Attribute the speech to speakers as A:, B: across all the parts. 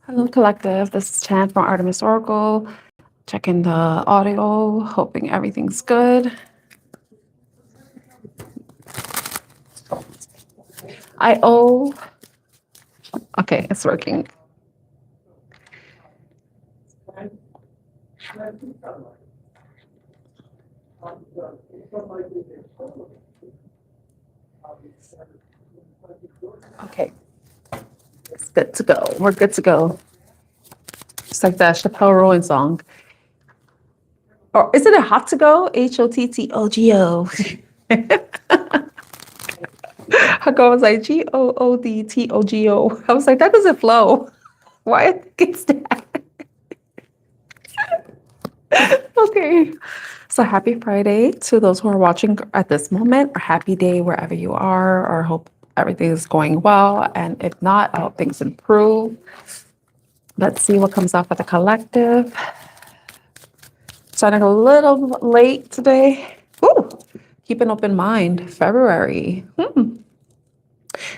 A: Hello, collective. This is Chan from Artemis Oracle. Checking the audio, hoping everything's good. Okay, it's working. Okay, it's good to go. We're good to go. It's like that Chappelle Rowan song. Or isn't it hot to go? HOTTOGO. Her girl was like GOODTOGO. I was like, that doesn't flow. Why it's that? Okay. So happy Friday to those who are watching at this moment, or happy day wherever you are, or hope everything is going well. And if not, I hope things improve. Let's see what comes up with the collective. Starting a little late today. Ooh, keep an open mind. February.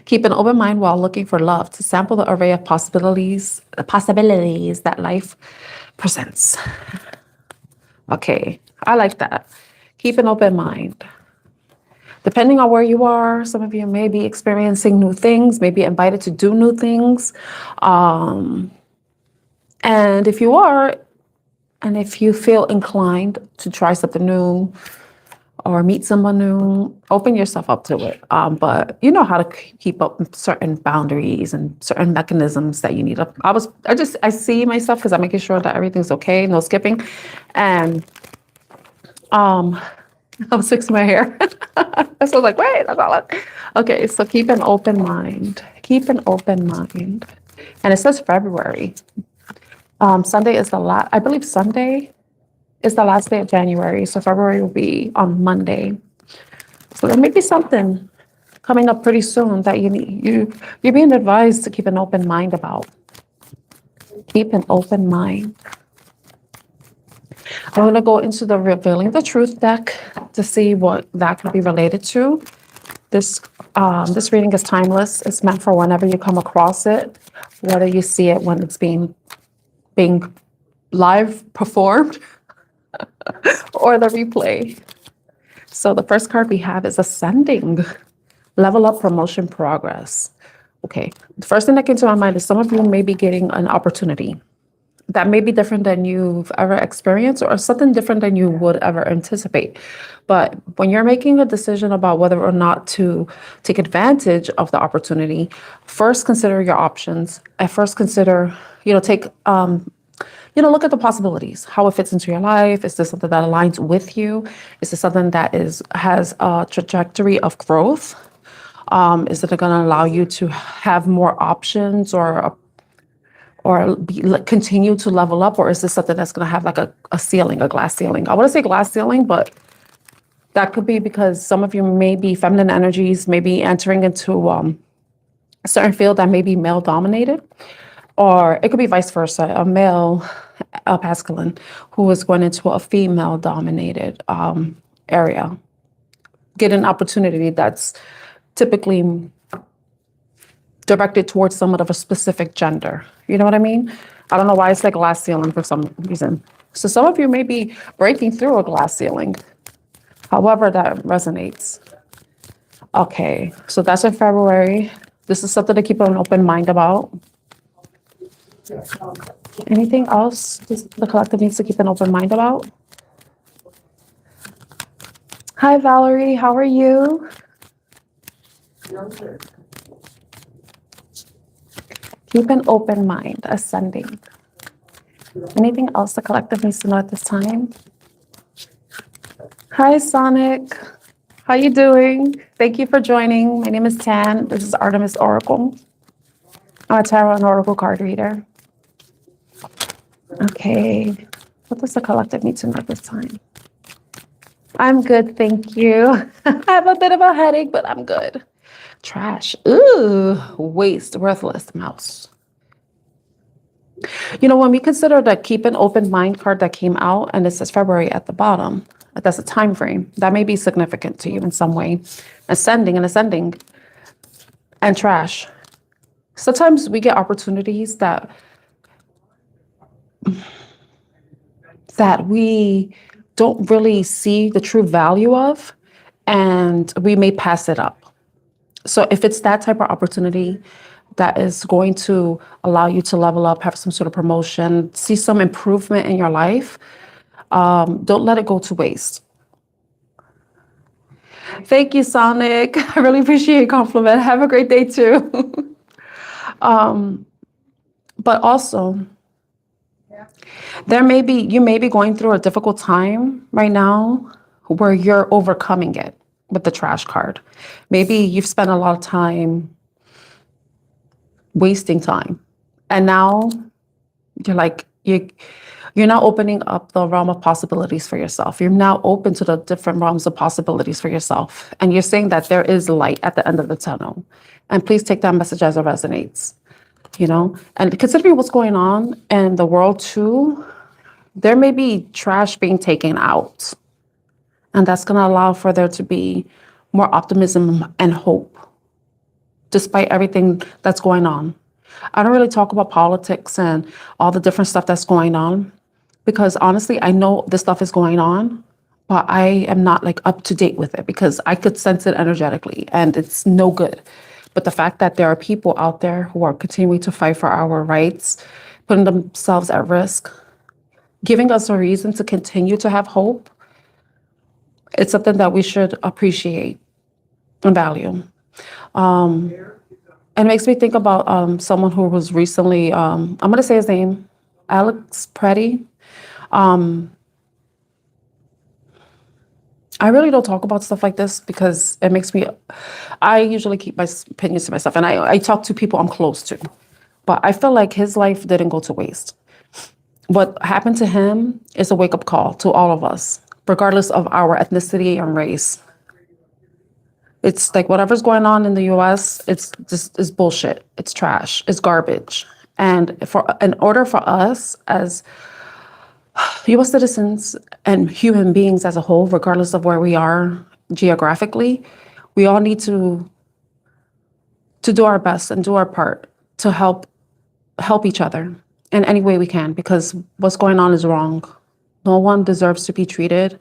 A: Keep an open mind while looking for love to sample the array of possibilities that life presents. Okay, I like that. Keep an open mind. Depending on where you are, some of you may be experiencing new things, may be invited to do new things. And if you are, and if you feel inclined to try something new or meet someone new, open yourself up to it. But you know how to keep up with certain boundaries and certain mechanisms that you need. I see myself because I'm making sure that everything's okay, no skipping. And I was fixing my hair. So I was like, wait, that's all. Okay, so keep an open mind. Keep an open mind. And it says February. Sunday is I believe Sunday is the last day of January. So February will be on Monday. So there may be something coming up pretty soon that you're being advised to keep an open mind about. Keep an open mind. I'm going to go into the Revealing the Truth deck to see what that could be related to. This reading is timeless. It's meant for whenever you come across it, whether you see it when it's being live performed or the replay. So the first card we have is Ascending. Level up, promotion, progress. Okay, the first thing that came to my mind is some of you may be getting an opportunity that may be different than you've ever experienced or something different than you would ever anticipate. But when you're making a decision about whether or not to take advantage of the opportunity, first consider your options. At first consider, look at the possibilities, how it fits into your life. Is this something that aligns with you? Is this something that has a trajectory of growth? Is it going to allow you to have more options or continue to level up, or is this something that's going to have like a ceiling, a glass ceiling? I want to say glass ceiling, but that could be because some of you may be feminine energies, maybe entering into a certain field that may be male dominated, or it could be vice versa, a male, a masculine, who is going into a female dominated area, get an opportunity that's typically directed towards someone of a specific gender. You know what I mean? I don't know why it's like glass ceiling for some reason. So some of you may be breaking through a glass ceiling, however that resonates. Okay, so that's in February. This is something to keep an open mind about. Anything else the collective needs to keep an open mind about? Hi, Valerie, how are you? Keep an open mind, Ascending. Anything else the collective needs to know at this time? Hi, Sonic. How you doing? Thank you for joining. My name is Tan. This is Artemis Oracle. I'm a tarot and oracle card reader. Okay. What does the collective need to know at this time? I'm good, thank you. I have a bit of a headache, but I'm good. Trash. Ooh, waste, worthless mouse. When we consider the Keep an Open Mind card that came out, and it says February at the bottom, that's a time frame. That may be significant to you in some way. Ascending, and trash. Sometimes we get opportunities that that we don't really see the true value of, and we may pass it up. So if it's that type of opportunity that is going to allow you to level up, have some sort of promotion, see some improvement in your life, don't let it go to waste. Thank you, Sonic. I really appreciate your compliment. Have a great day too. But also, you may be going through a difficult time right now where you're overcoming it with the trash card. Maybe you've spent a lot of time wasting time. And now you're like, you're now opening up the realm of possibilities for yourself. You're now open to the different realms of possibilities for yourself. And you're saying that there is light at the end of the tunnel. And please take that message as it resonates, And considering what's going on in the world too, there may be trash being taken out. And that's going to allow for there to be more optimism and hope, despite everything that's going on. I don't really talk about politics and all the different stuff that's going on, because honestly, I know this stuff is going on, but I am not like up to date with it because I could sense it energetically and it's no good. But the fact that there are people out there who are continuing to fight for our rights, putting themselves at risk, giving us a reason to continue to have hope, it's something that we should appreciate and value. And it makes me think about someone who was recently, I'm going to say his name, Alex Pretty. I really don't talk about stuff like this because it makes me, I usually keep my opinions to myself, and I talk to people I'm close to. But I feel like his life didn't go to waste. What happened to him is a wake-up call to all of us, regardless of our ethnicity and race. It's like whatever's going on in the US, it's bullshit. It's trash. It's garbage. And in order for us as US citizens and human beings as a whole, regardless of where we are geographically, we all need to do our best and do our part to help each other in any way we can, because what's going on is wrong. No one deserves to be treated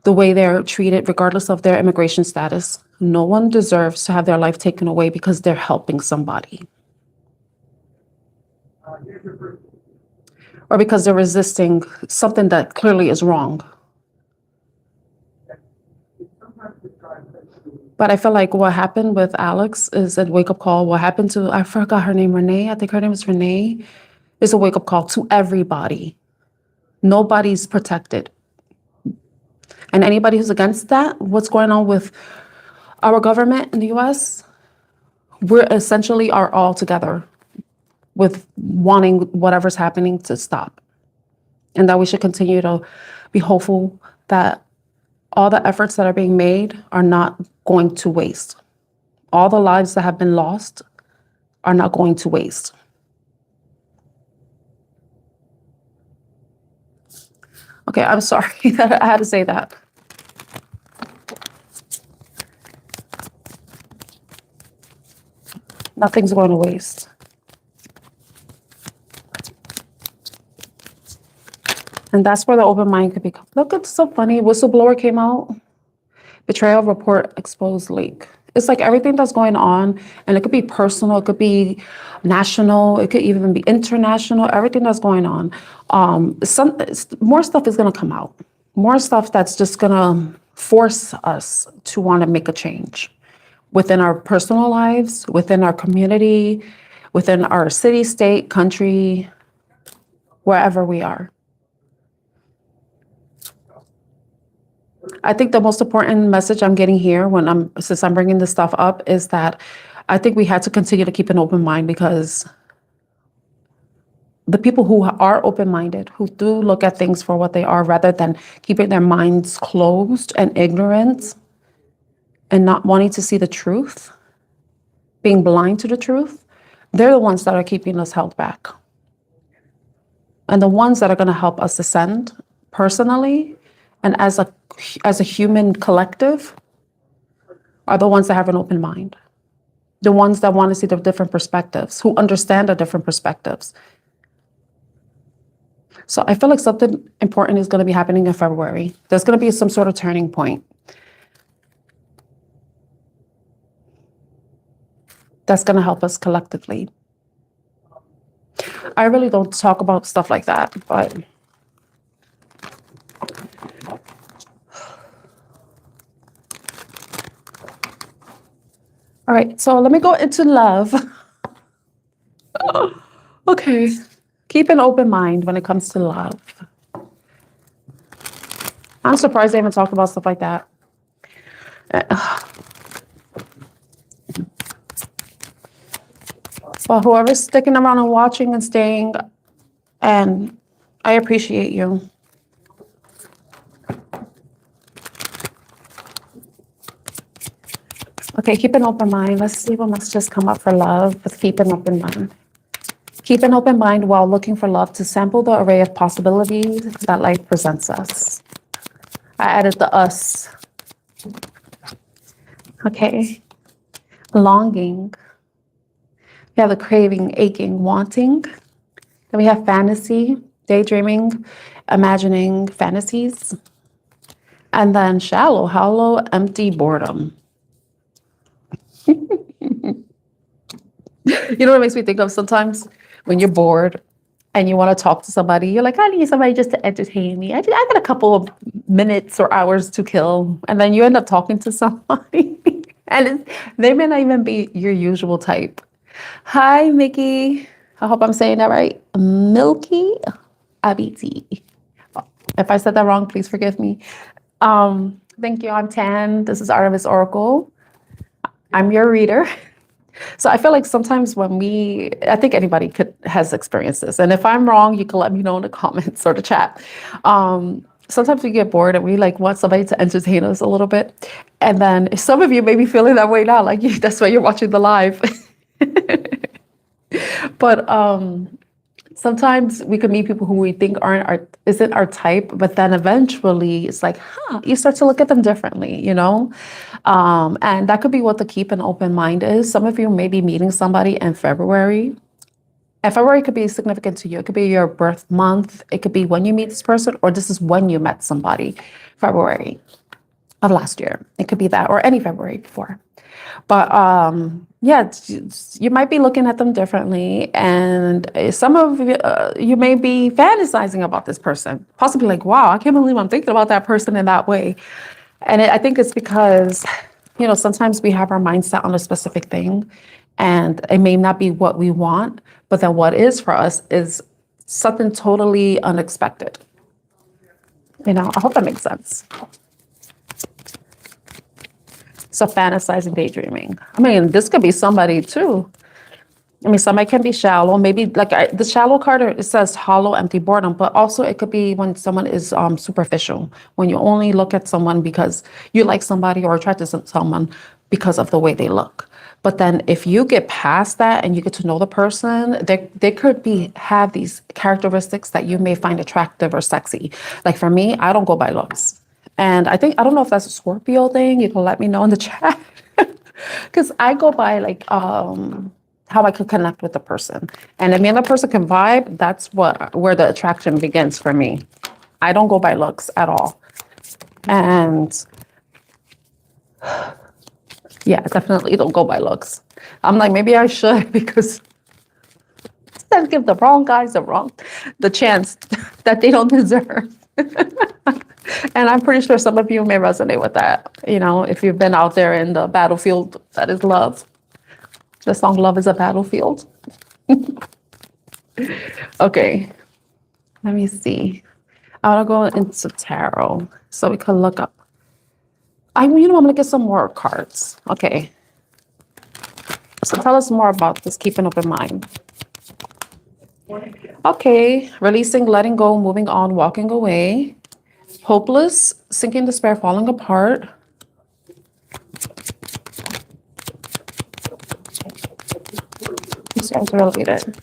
A: the way they're treated, regardless of their immigration status. No one deserves to have their life taken away because they're helping somebody. Or because they're resisting something that clearly is wrong. But I feel like what happened with Alex is a wake-up call. What happened to, I forgot her name, Renee, I think her name is Renee, is a wake-up call to everybody. Nobody's protected. And anybody who's against that, what's going on with our government in the US, we're essentially are all together with wanting whatever's happening to stop. And that we should continue to be hopeful that all the efforts that are being made are not going to waste. All the lives that have been lost are not going to waste. Okay, I'm sorry that I had to say that. Nothing's going to waste. And that's where the open mind could become. Look, it's so funny. Whistleblower came out. Betrayal report exposed leak. It's like everything that's going on, and it could be personal, it could be national, it could even be international, everything that's going on. More stuff is going to come out. More stuff that's just going to force us to want to make a change within our personal lives, within our community, within our city, state, country, wherever we are. I think the most important message I'm getting here since I'm bringing this stuff up is that I think we had to continue to keep an open mind, because the people who are open-minded, who do look at things for what they are rather than keeping their minds closed and ignorant and not wanting to see the truth, being blind to the truth, they're the ones that are keeping us held back. And the ones that are going to help us ascend personally and as a human collective are the ones that have an open mind. The ones that want to see the different perspectives, who understand the different perspectives. So I feel like something important is going to be happening in February. There's going to be some sort of turning point that's going to help us collectively. I really don't talk about stuff like that, but all right, so let me go into love. Okay, keep an open mind when it comes to love. I'm surprised they even talk about stuff like that. But whoever's sticking around and watching and staying, and I appreciate you. Okay, keep an open mind. Let's see what messages come up for love with keep an open mind. Keep an open mind while looking for love to sample the array of possibilities that life presents us. I added the us. Okay. Longing. We have the craving, aching, wanting. Then we have fantasy, daydreaming, imagining fantasies. And then shallow, hollow, empty boredom. You know what it makes me think of sometimes? When you're bored and you want to talk to somebody, you're like, I need somebody just to entertain me. I got a couple of minutes or hours to kill. And then you end up talking to somebody and they may not even be your usual type. Hi, Mickey. I hope I'm saying that right. Milky Abiti. If I said that wrong, please forgive me. Thank you. I'm Tan. This is Artemis Oracle. I'm your reader. So I feel like sometimes I think anybody has experienced this. And if I'm wrong, you can let me know in the comments or the chat. Sometimes we get bored and we want somebody to entertain us a little bit. And then some of you may be feeling that way now, like that's why you're watching the live. But sometimes we could meet people who we think isn't our type, but then eventually it's like, you start to look at them differently, and that could be what the keep an open mind is. Some of you may be meeting somebody in February, and February could be significant to you. It could be your birth month. It could be when you meet this person, or this is when you met somebody, February of last year. It could be that, or any February before. But yeah, you might be looking at them differently. And some of you may be fantasizing about this person, possibly like, wow, I can't believe I'm thinking about that person in that way. And I think it's because, sometimes we have our mindset on a specific thing and it may not be what we want, but then what is for us is something totally unexpected. I hope that makes sense. So fantasizing, daydreaming. I mean, this could be somebody too. I mean, somebody can be shallow. Maybe the shallow card, it says hollow, empty boredom, but also it could be when someone is superficial, when you only look at someone because you like somebody or attracted to someone because of the way they look. But then if you get past that and you get to know the person, they could have these characteristics that you may find attractive or sexy. Like for me, I don't go by looks. And I don't know if that's a Scorpio thing. You can let me know in the chat. Because I go by how I could connect with the person. And if me and the person can vibe, that's where the attraction begins for me. I don't go by looks at all. And yeah, definitely don't go by looks. I'm like, maybe I should, because that give the wrong guys the chance that they don't deserve. And I'm pretty sure some of you may resonate with that. If you've been out there in the battlefield that is love. The song Love is a Battlefield. Okay, let me see. I want to go into tarot so we can look up. I'm going to get some more cards. Okay. So tell us more about this, keep an open mind. Okay, releasing, letting go, moving on, walking away. Hopeless, sinking despair, falling apart. These guys are related.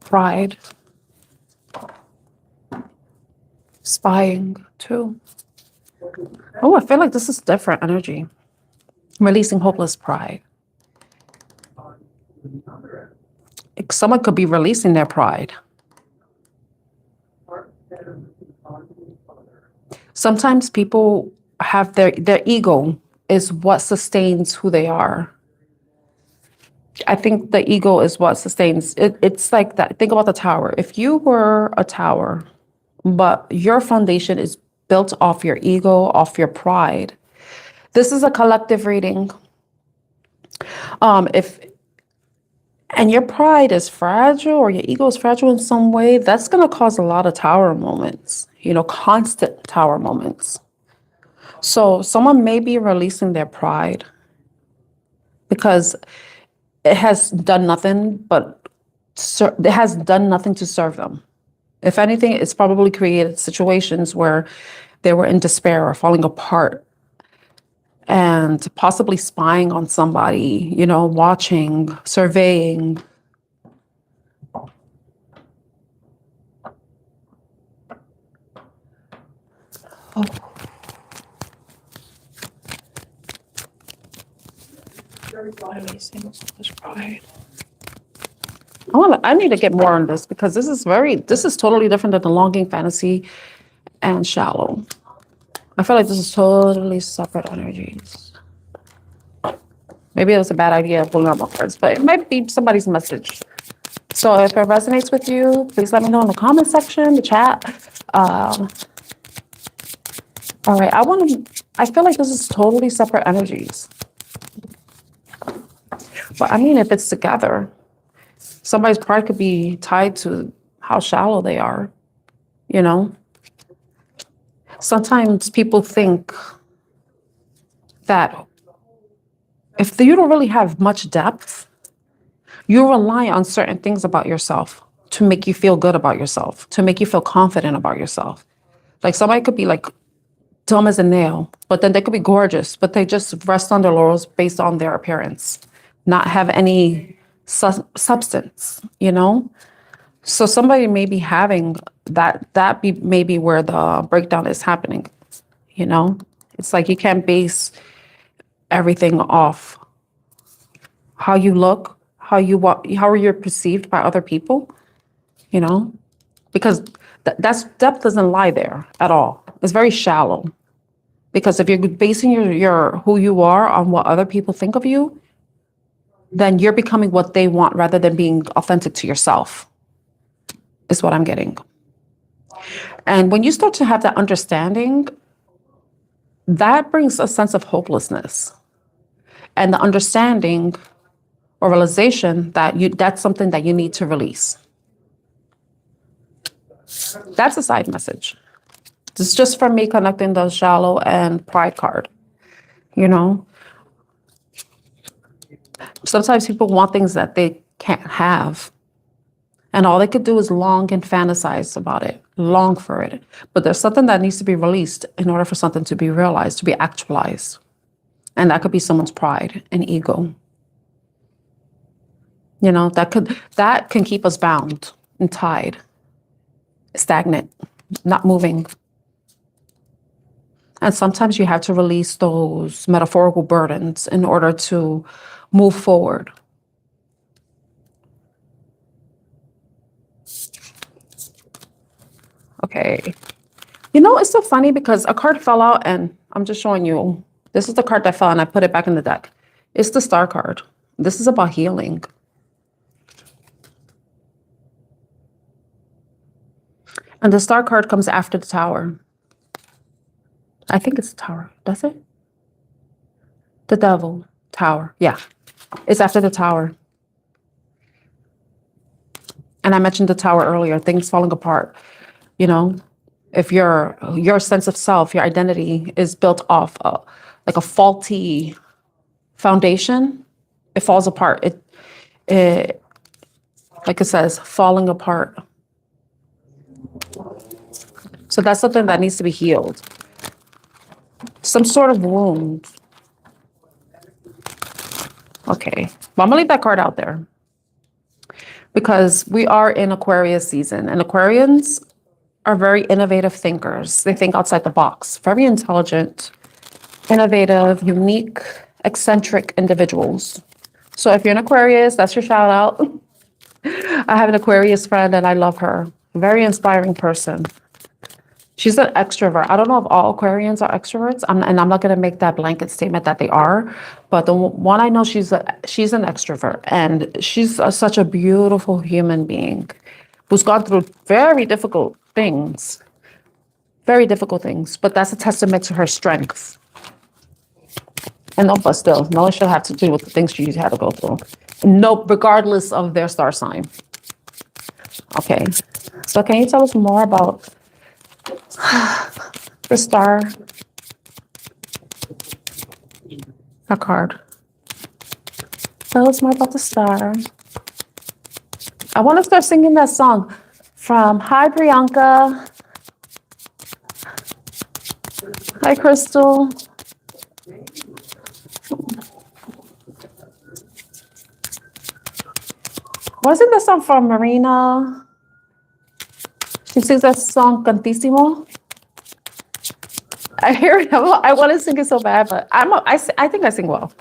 A: Pride. Spying, too. Oh, I feel like this is different energy. Releasing hopeless pride. Someone could be releasing their pride. Sometimes people have their ego is what sustains who they are. I think the ego is what sustains it. It's like that. Think about the tower. If you were a tower, but your foundation is built off your ego, off your pride. This is a collective reading. If and your pride is fragile or your ego is fragile in some way, that's going to cause a lot of tower moments, constant tower moments. So someone may be releasing their pride because it has done nothing it has done nothing to serve them. If anything, it's probably created situations where they were in despair or falling apart and possibly spying on somebody, watching, surveying. Oh. I need to get more on this because this is totally different than the longing, fantasy, and shallow. I feel like this is totally separate energies. Maybe it was a bad idea pulling out my cards, but it might be somebody's message. So if it resonates with you, please let me know in the comment section, the chat. All right, I feel like this is totally separate energies. But I mean, if it's together, somebody's pride could be tied to how shallow they are, Sometimes people think that if you don't really have much depth, you rely on certain things about yourself to make you feel good about yourself, to make you feel confident about yourself. Like somebody could be like dumb as a nail, but then they could be gorgeous, but they just rest on their laurels based on their appearance, not have any substance, So somebody may be having that maybe where the breakdown is happening, It's like you can't base everything off how you look, how you're perceived by other people, because that's depth doesn't lie there at all. It's very shallow. Because if you're basing your who you are on what other people think of you, then you're becoming what they want rather than being authentic to yourself, is what I'm getting. And when you start to have that understanding, that brings a sense of hopelessness and the understanding or realization that that's something that you need to release. That's a side message. This is just from me connecting the shallow and pride card, Sometimes people want things that they can't have. And all they could do is long and fantasize about it, long for it. But there's something that needs to be released in order for something to be realized, to be actualized. And that could be someone's pride and ego. That can keep us bound and tied, stagnant, not moving. And sometimes you have to release those metaphorical burdens in order to move forward. Okay. It's so funny because a card fell out and I'm just showing you. This is the card that fell and I put it back in the deck. It's the Star card. This is about healing. And the Star card comes after the Tower. I think it's the Tower. Does it? The Devil. Tower. Yeah. It's after the Tower. And I mentioned the Tower earlier, things falling apart. If your sense of self, your identity is built off like a faulty foundation, it falls apart. It like it says, falling apart. So that's something that needs to be healed. Some sort of wound. Okay, well, I'm gonna leave that card out there. Because we are in Aquarius season, and Aquarians are very innovative thinkers. They think outside the box, very intelligent, innovative, unique, eccentric individuals. So if you're an Aquarius, that's your shout out. I have an Aquarius friend and I love her. Very inspiring person. She's an extrovert. I don't know if all Aquarians are extroverts, and I'm not going to make that blanket statement that they are, but the one I know, she's an extrovert, and she's such a beautiful human being who's gone through very difficult things, but that's a testament to her strength. And no, but still, no one should have to do with the things she had to go through. No, regardless of their star sign. Okay, so can you tell us more about the star? A card. Tell us more about the star. I want to start singing that song from Hi Priyanka. Hi Crystal. Wasn't that song from Marina? She sings that song Cantissimo. I hear it. I want to sing it so bad, but I think I sing well.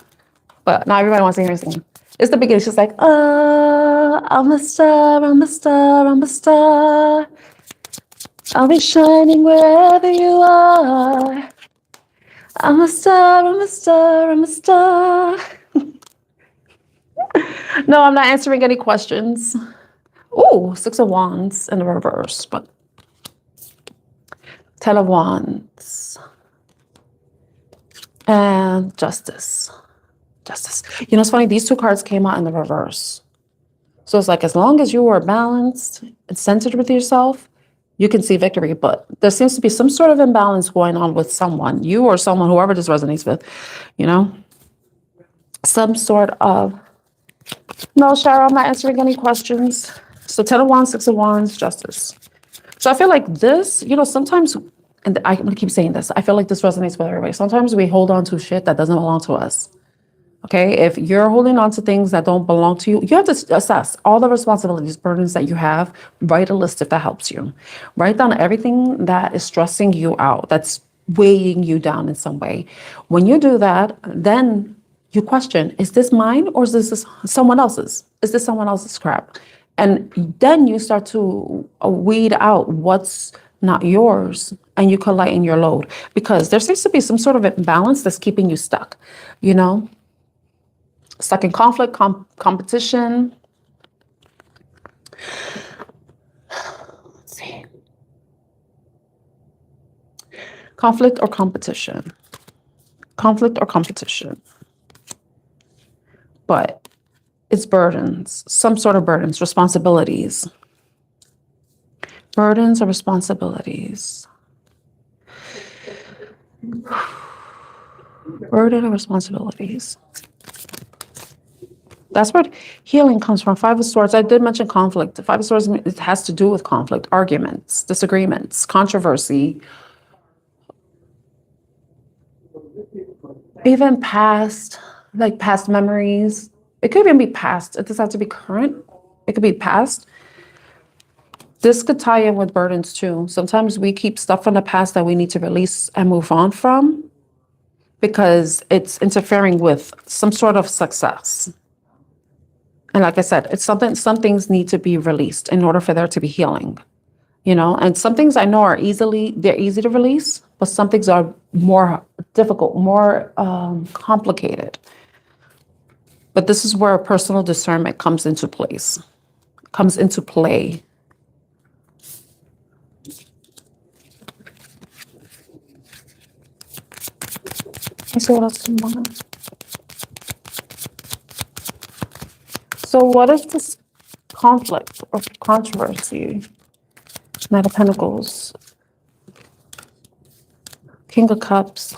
A: But not everybody wants to hear me sing. It's the beginning. She's like, I'm a star, I'm a star, I'm a star. I'll be shining wherever you are. I'm a star, I'm a star, I'm a star. No, I'm not answering any questions. Oh, 6 of Wands in the reverse, but 10 of Wands. And Justice. Justice. You know, it's funny, these two cards came out in the reverse. So it's like, as long as you are balanced and centered with yourself, you can see victory. But there seems to be some sort of imbalance going on with someone, you or someone, whoever this resonates with, you know, some sort of. No, Shara, I'm not answering any questions. So 10 of Wands, 6 of Wands, Justice. So I feel like this, you know, sometimes, and I'm going to keep saying this, I feel like this resonates with everybody. Sometimes we hold on to shit that doesn't belong to us. Okay, if you're holding on to things that don't belong to you, you have to assess all the responsibilities, burdens that you have. Write a list if that helps you. Write down everything that is stressing you out, that's weighing you down in some way. When you do that, then you question, is this mine or is this someone else's? Is this someone else's crap? And then you start to weed out what's not yours, and you can lighten your load, because there seems to be some sort of imbalance that's keeping you stuck, you know? Stuck in conflict, competition. Let's see. Conflict or competition. Conflict or competition. But it's burdens, some sort of burdens, responsibilities. Burdens or responsibilities. Burden or responsibilities. That's where healing comes from. 5 of Swords. I did mention conflict. 5 of Swords, it has to do with conflict, arguments, disagreements, controversy. Even past, like past memories. It could even be past. It doesn't have to be current. It could be past. This could tie in with burdens too. Sometimes we keep stuff from the past that we need to release and move on from because it's interfering with some sort of success. And like I said, it's something, some things need to be released in order for there to be healing, you know? And some things I know are they're easy to release, but some things are more difficult, more complicated. But this is where personal discernment comes into play. Let's see what else can on. So what is this conflict or controversy? Knight of Pentacles. King of Cups.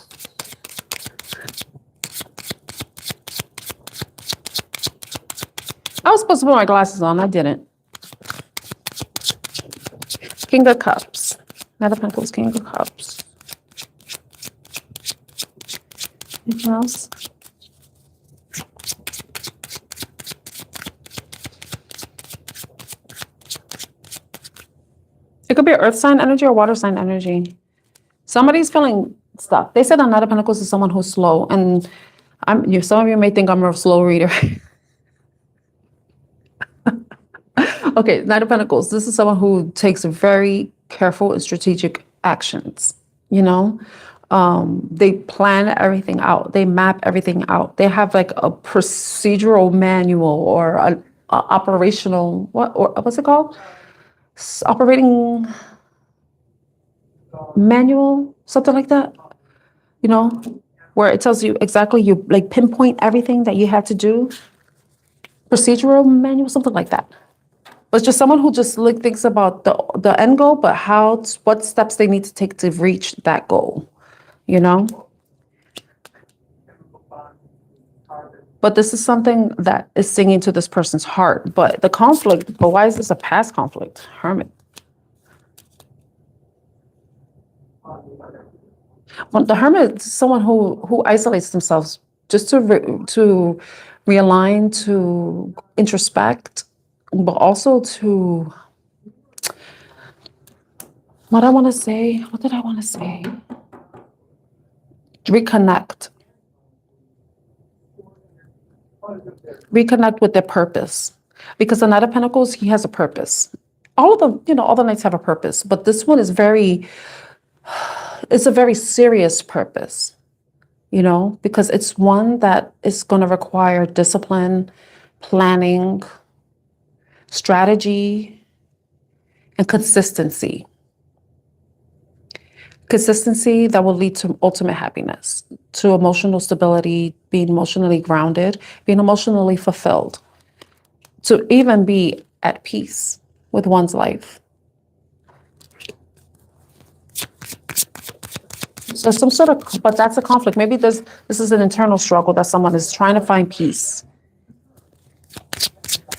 A: I was supposed to put my glasses on. I didn't. King of Cups. Knight of Pentacles, King of Cups. Anything else? It could be earth sign energy or water sign energy. Somebody's feeling stuck. They said the Knight of Pentacles is someone who's slow, and some of you may think I'm a slow reader. Okay, Knight of Pentacles. This is someone who takes very careful and strategic actions. You know, they plan everything out. They map everything out. They have like a procedural manual or a operational what's it called? Operating manual, something like that. You know, where it tells you exactly, you like pinpoint everything that you have to do. Procedural manual, something like that. But it's just someone who just like thinks about the end goal, but what steps they need to take to reach that goal, you know? But this is something that is singing to this person's heart. But the conflict, but why is this a past conflict? Hermit. Well, the hermit is someone who isolates themselves just to realign, to introspect, but also to, what did I want to say? Reconnect with their purpose. Because the Knight of Pentacles, he has a purpose. All the knights have a purpose, but this one is it's a very serious purpose, you know, because it's one that is going to require discipline, planning, strategy, and consistency. Consistency that will lead to ultimate happiness, to emotional stability, being emotionally grounded, being emotionally fulfilled, to even be at peace with one's life. So but that's a conflict. Maybe this is an internal struggle that someone is trying to find peace.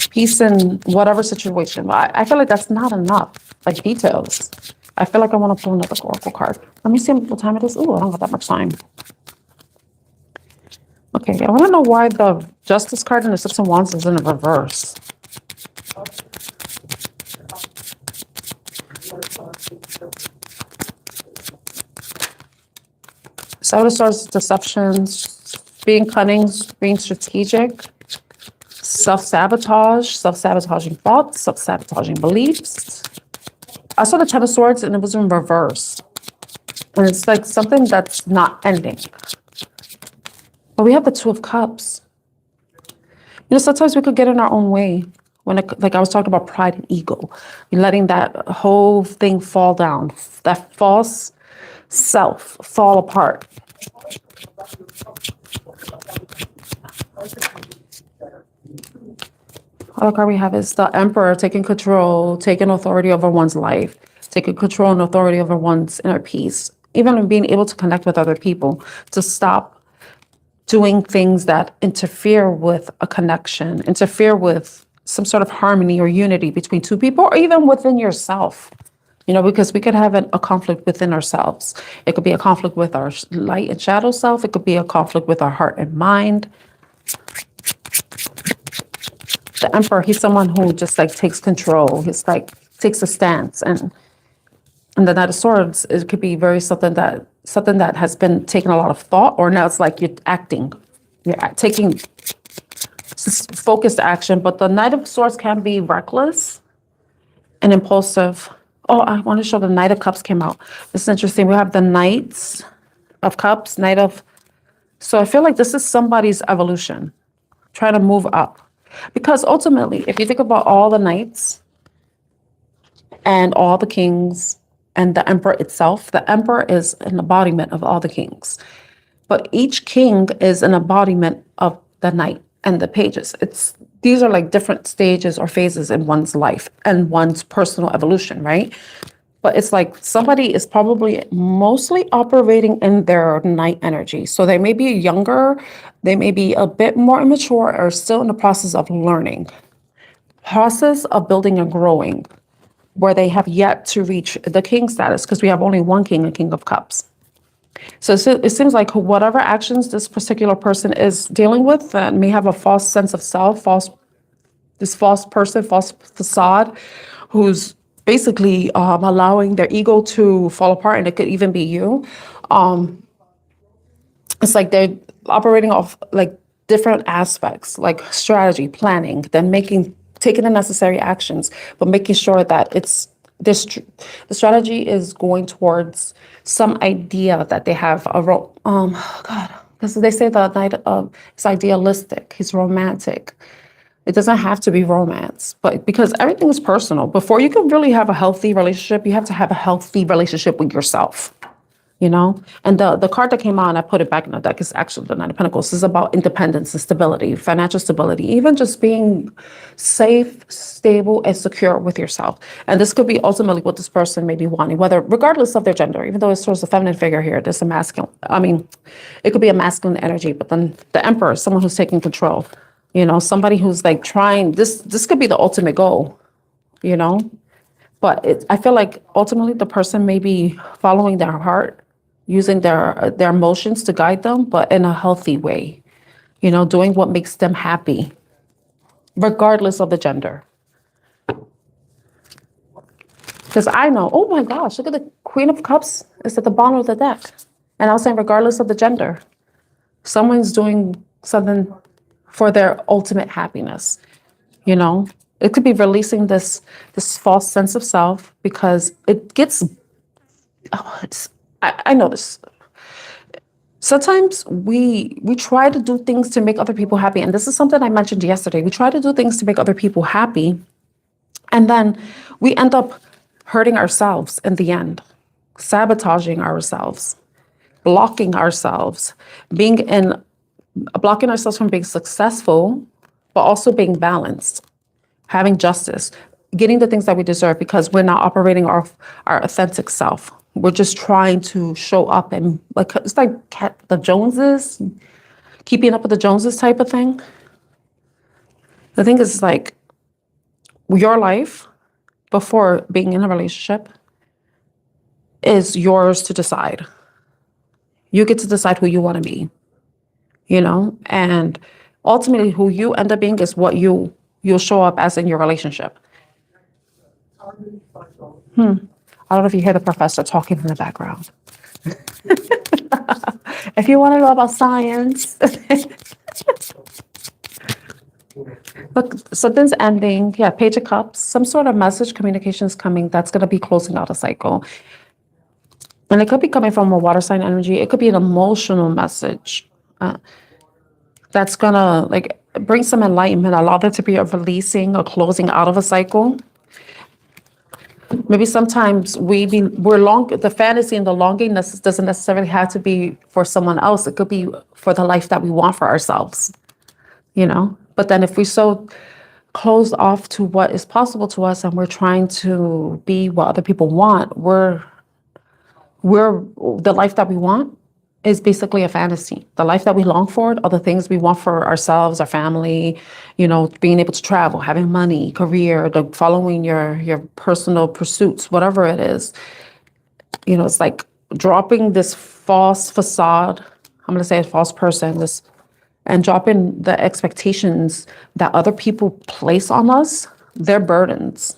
A: Peace in whatever situation. I feel like that's not enough, like details. I feel like I want to pull another Oracle card. Let me see what time it is. Ooh, I don't have that much time. Okay, I want to know why the Justice card and the Six of Wands is in reverse. Seven of Swords, deceptions, being cunning, being strategic, self-sabotaging thoughts, self-sabotaging beliefs. I saw the Ten of Swords and it was in reverse. And it's like something that's not ending. But we have the Two of Cups. You know, sometimes we could get in our own way. Like I was talking about pride and ego. Letting that whole thing fall down. That false self fall apart. Other card we have is the Emperor, taking control, taking authority over one's life, taking control and authority over one's inner peace, even being able to connect with other people, to stop doing things that interfere with a connection, interfere with some sort of harmony or unity between two people, or even within yourself. You know, because we could have a conflict within ourselves. It could be a conflict with our light and shadow self. It could be a conflict with our heart and mind. The Emperor, he's someone who just like takes control. He's like takes a stance, and the Knight of Swords, it could be very something that has been taking a lot of thought, or now it's like you're acting, you're taking focused action. But the Knight of Swords can be reckless and impulsive. Oh, I want to show the Knight of Cups came out. This is interesting. We have the Knights of Cups, so I feel like this is somebody's evolution, trying to move up. Because ultimately, if you think about all the knights and all the kings and the emperor itself, the emperor is an embodiment of all the kings. But each king is an embodiment of the knight and the pages. These are like different stages or phases in one's life and one's personal evolution, right? But it's like somebody is probably mostly operating in their knight energy. So they may be younger, they may be a bit more immature, or still in the process of learning, process of building and growing, where they have yet to reach the king status, because we have only one king, a King of Cups. So it seems like whatever actions this particular person is dealing with may have a false sense of self, false facade, who's basically allowing their ego to fall apart, and it could even be you. Um, it's like they're operating off like different aspects, like strategy, planning, then taking the necessary actions, but making sure that the strategy is going towards some idea that they have God, because they say the knight of is idealistic, he's romantic. It doesn't have to be romance, but because everything is personal. Before you can really have a healthy relationship, you have to have a healthy relationship with yourself, you know? And the card that came out, and I put it back in the deck, is actually the Nine of Pentacles. This is about independence and stability, financial stability, even just being safe, stable, and secure with yourself. And this could be ultimately what this person may be wanting, regardless of their gender, even though it's towards the feminine figure here, there's a masculine, it could be a masculine energy, but then the Emperor is someone who's taking control, you know, somebody who's like trying, this could be the ultimate goal, you know? But I feel like ultimately the person may be following their heart, using their emotions to guide them, but in a healthy way, you know, doing what makes them happy, regardless of the gender. Because I know, oh my gosh, look at the Queen of Cups is at the bottom of the deck. And I was saying, regardless of the gender, someone's doing something for their ultimate happiness, you know? It could be releasing this false sense of self, because it gets, I know this. Sometimes we try to do things to make other people happy. And this is something I mentioned yesterday. We try to do things to make other people happy. And then we end up hurting ourselves in the end, sabotaging ourselves, blocking ourselves, blocking ourselves from being successful, but also being balanced, having justice, getting the things that we deserve, because we're not operating our authentic self. We're just trying to show up and it's like the Joneses, keeping up with the Joneses type of thing. The thing is, like, your life before being in a relationship is yours to decide. You get to decide who you want to be, you know, and ultimately who you end up being is what you'll show up as in your relationship. I don't know if you hear the professor talking in the background. If you want to know about science. Look, something's ending. Yeah, Page of Cups. Some sort of message communication is coming that's going to be closing out a cycle. And it could be coming from a water sign energy. It could be an emotional message that's going to like bring some enlightenment, allow there to be a releasing or closing out of a cycle. Maybe sometimes the fantasy and the longing doesn't necessarily have to be for someone else. It could be for the life that we want for ourselves, you know? But then if we're so closed off to what is possible to us and we're trying to be what other people want, the life that we want is basically a fantasy. The life that we long for are the things we want for ourselves, our family, you know, being able to travel, having money, career, following your personal pursuits, whatever it is. You know, it's like dropping this false facade. I'm going to say a false person, and dropping the expectations that other people place on us, their burdens.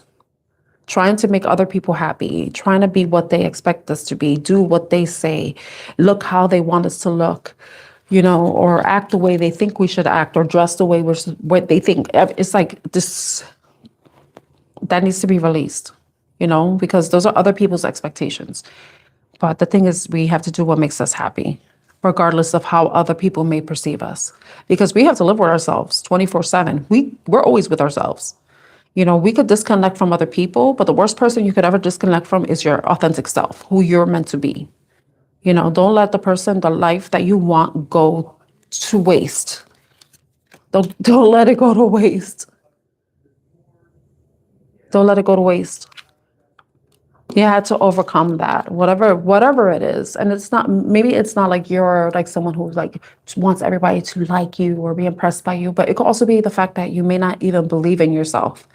A: Trying to make other people happy, trying to be what they expect us to be, do what they say, look how they want us to look, you know, or act the way they think we should act, or dress the way what they think. It's like this, that needs to be released, you know, because those are other people's expectations. But the thing is, we have to do what makes us happy, regardless of how other people may perceive us, because we have to live with ourselves 24/7. We're always with ourselves. You know, we could disconnect from other people, but the worst person you could ever disconnect from is your authentic self, who you're meant to be. You know, don't let the life that you want go to waste. Don't let it go to waste. Don't let it go to waste. You had to overcome that, whatever it is. And maybe it's not like you're like someone who like wants everybody to like you or be impressed by you, but it could also be the fact that you may not even believe in yourself,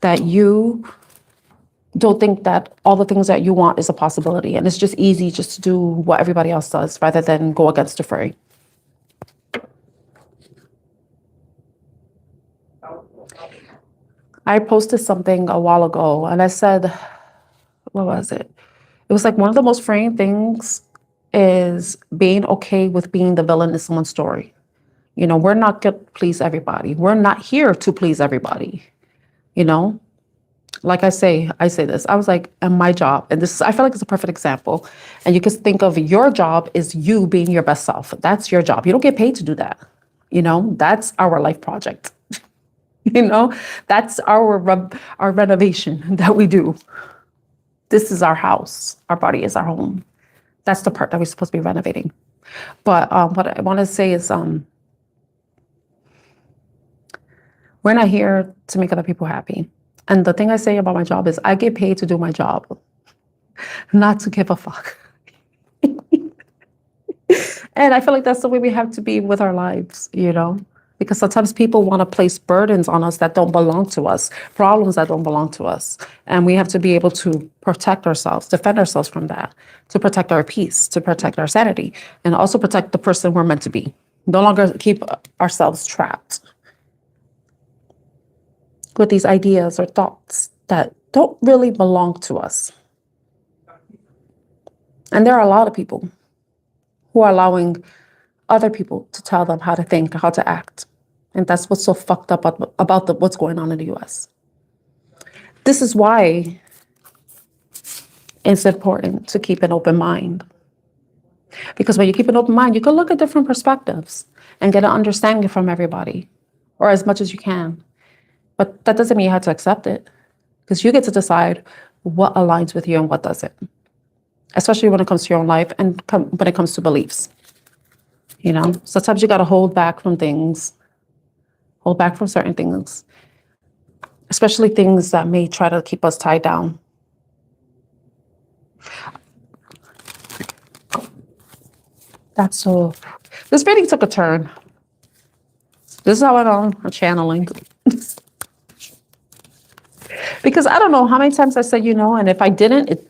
A: that you don't think that all the things that you want is a possibility. And it's just easy just to do what everybody else does rather than go against the fray. I posted something a while ago and I said, what was it? It was like one of the most freeing things is being okay with being the villain in someone's story. You know, we're not going to please everybody. We're not here to please everybody. You know, like I say this, I was like, and my job, and this, I feel like it's a perfect example. And you can think of your job is you being your best self. That's your job. You don't get paid to do that. You know, that's our life project. You know, that's our renovation that we do. This is our house. Our body is our home. That's the part that we're supposed to be renovating. But what I want to say is, we're not here to make other people happy. And the thing I say about my job is I get paid to do my job, not to give a fuck. And I feel like that's the way we have to be with our lives, you know, because sometimes people want to place burdens on us that don't belong to us, problems that don't belong to us. And we have to be able to protect ourselves, defend ourselves from that, to protect our peace, to protect our sanity, and also protect the person we're meant to be. No longer keep ourselves trapped with these ideas or thoughts that don't really belong to us. And there are a lot of people who are allowing other people to tell them how to think, how to act. And that's what's so fucked up about what's going on in the US. This is why it's important to keep an open mind. Because when you keep an open mind, you can look at different perspectives and get an understanding from everybody, or as much as you can. But that doesn't mean you have to accept it, because you get to decide what aligns with you and what doesn't, especially when it comes to your own life and when it comes to beliefs. You know, sometimes you got to hold back from things, hold back from certain things, especially things that may try to keep us tied down. That's so, this reading took a turn. This is how I know I'm channeling. Because I don't know how many times I said, you know, and if I didn't,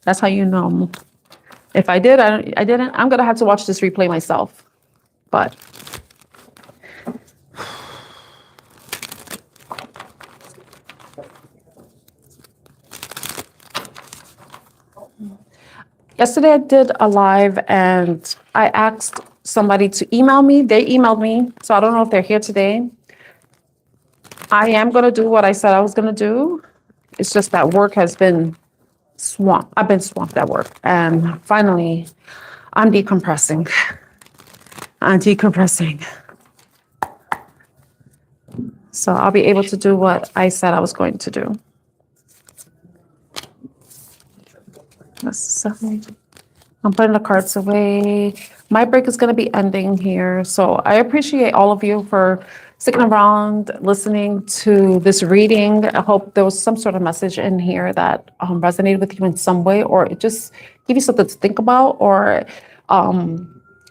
A: that's how you know. If I did, I didn't, I'm going to have to watch this replay myself. But yesterday I did a live and I asked somebody to email me. They emailed me. So I don't know if they're here today. I am going to do what I said I was going to do. It's just that work has been swamped. I've been swamped at work. And finally, I'm decompressing. So I'll be able to do what I said I was going to do. I'm putting the cards away. My break is going to be ending here. So I appreciate all of you for sticking around, listening to this reading. I hope there was some sort of message in here that resonated with you in some way, or it just give you something to think about, or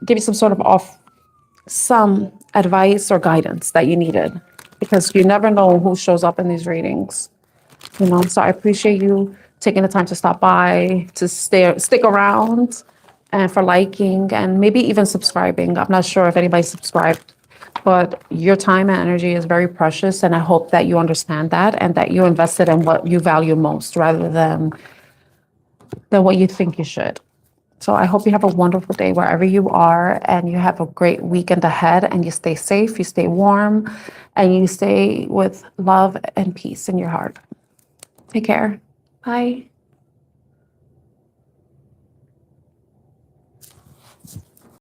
A: give you some sort of some advice or guidance that you needed, because you never know who shows up in these readings. You know, so I appreciate you taking the time to stop by, to stick around, and for liking and maybe even subscribing. I'm not sure if anybody subscribed, but your time and energy is very precious, and I hope that you understand that and that you invest it in what you value most rather than what you think you should. So I hope you have a wonderful day wherever you are, and you have a great weekend ahead, and you stay safe, you stay warm, and you stay with love and peace in your heart. Take care. Bye.